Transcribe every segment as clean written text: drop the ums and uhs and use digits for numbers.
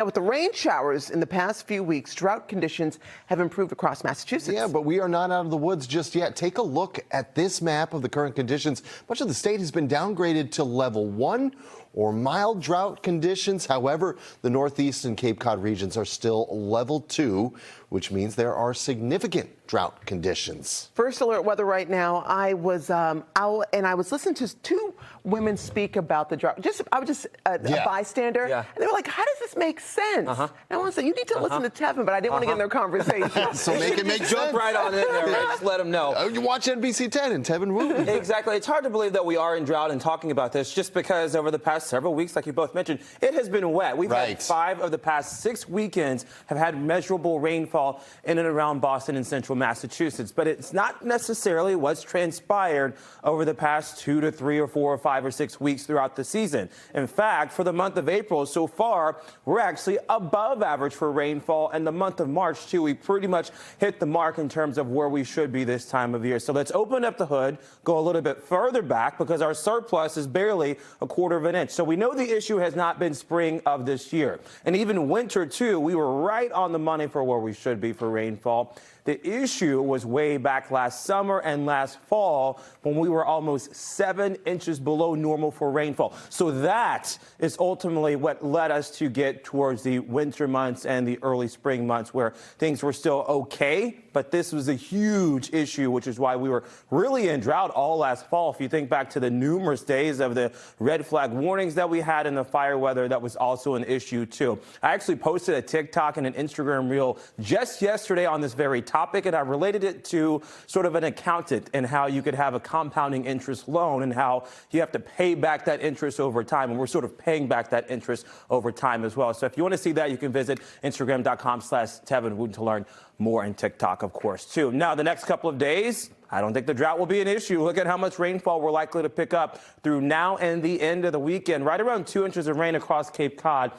Now, with the rain showers in the past few weeks, drought conditions have improved across Massachusetts. Yeah, but we are not out of the woods just yet. Take a look at this map of the current conditions. Much of the state has been downgraded to level 1 or mild drought conditions. However, the Northeast and Cape Cod regions are still level 2, which means there are significant drought conditions. First alert weather right now. I was out and I was listening to two women speak about the drought. I was just a bystander. Yeah. And they were like, how does this make sense? And I want to say, you need to listen to Tevin, but I didn't want to get in their conversation. So make it make sense. Jump right on in there, right? Just let them know. You watch NBC 10 and Tevin Wu. Exactly. It's hard to believe that we are in drought and talking about this just because over the past several weeks, like you both mentioned, it has been wet. We've had 5 of the past 6 weekends have had measurable rainfall in and around Boston and central Massachusetts. But it's not necessarily what's transpired over the past 2 to 3 or 4 or 5 or 6 weeks throughout the season. In fact, for the month of April so far, we're actually above average for rainfall. And the month of March, too, we pretty much hit the mark in terms of where we should be this time of year. So let's open up the hood, go a little bit further back because our surplus is barely 1/4 of an inch. So we know the issue has not been spring of this year. And even winter, too, we were right on the money for where we should be for rainfall. The issue was way back last summer and last fall when we were almost 7 inches below normal for rainfall. So that is ultimately what led us to get towards the winter months and the early spring months where things were still okay. But this was a huge issue, which is why we were really in drought all last fall. If you think back to the numerous days of the red flag warnings that we had in the fire weather, that was also an issue, too. I actually posted a TikTok and an Instagram reel just yesterday on this very topic, and I related it to sort of an accountant and how you could have a compounding interest loan and how you have to pay back that interest over time. And we're sort of paying back that interest over time as well. So if you want to see that, you can visit Instagram.com/Tevin Wooten to learn more, and TikTok, of course, too. Now, the next couple of days, I don't think the drought will be an issue. Look at how much rainfall we're likely to pick up through now and the end of the weekend. Right around 2 inches of rain across Cape Cod.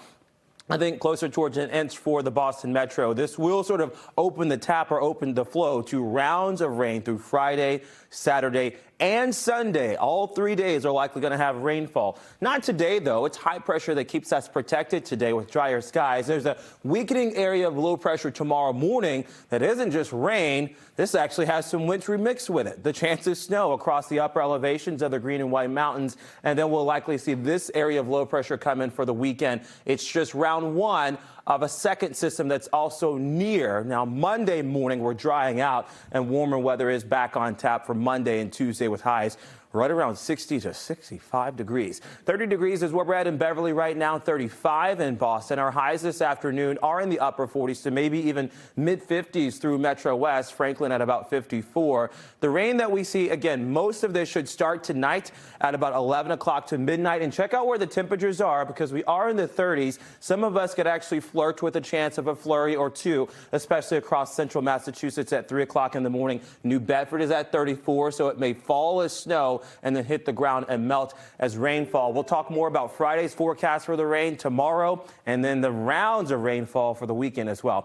I think closer towards an inch for the Boston Metro. This will sort of open the tap or open the flow to rounds of rain through Friday, Saturday, and Sunday. All 3 days are likely going to have rainfall. Not today, though. It's high pressure that keeps us protected today with drier skies. There's a weakening area of low pressure tomorrow morning that isn't just rain. This actually has some wintry mix with it. The chance of snow across the upper elevations of the Green and White Mountains. And then we'll likely see this area of low pressure come in for the weekend. It's just round 1 of a second system that's also near. Now, Monday morning, we're drying out and warmer weather is back on tap for Monday and Tuesday with highs right around 60 to 65 degrees. 30 degrees is where we're at in Beverly right now, 35 in Boston. Our highs this afternoon are in the upper 40s to maybe even mid-50s through Metro West, Franklin at about 54. The rain that we see, again, most of this should start tonight at about 11 o'clock to midnight. And check out where the temperatures are because we are in the 30s. Some of us could actually flirt with a chance of a flurry or two, especially across central Massachusetts at 3 o'clock in the morning. New Bedford is at 34, so it may fall as snow and then hit the ground and melt as rainfall. We'll talk more about Friday's forecast for the rain tomorrow and then the rounds of rainfall for the weekend as well.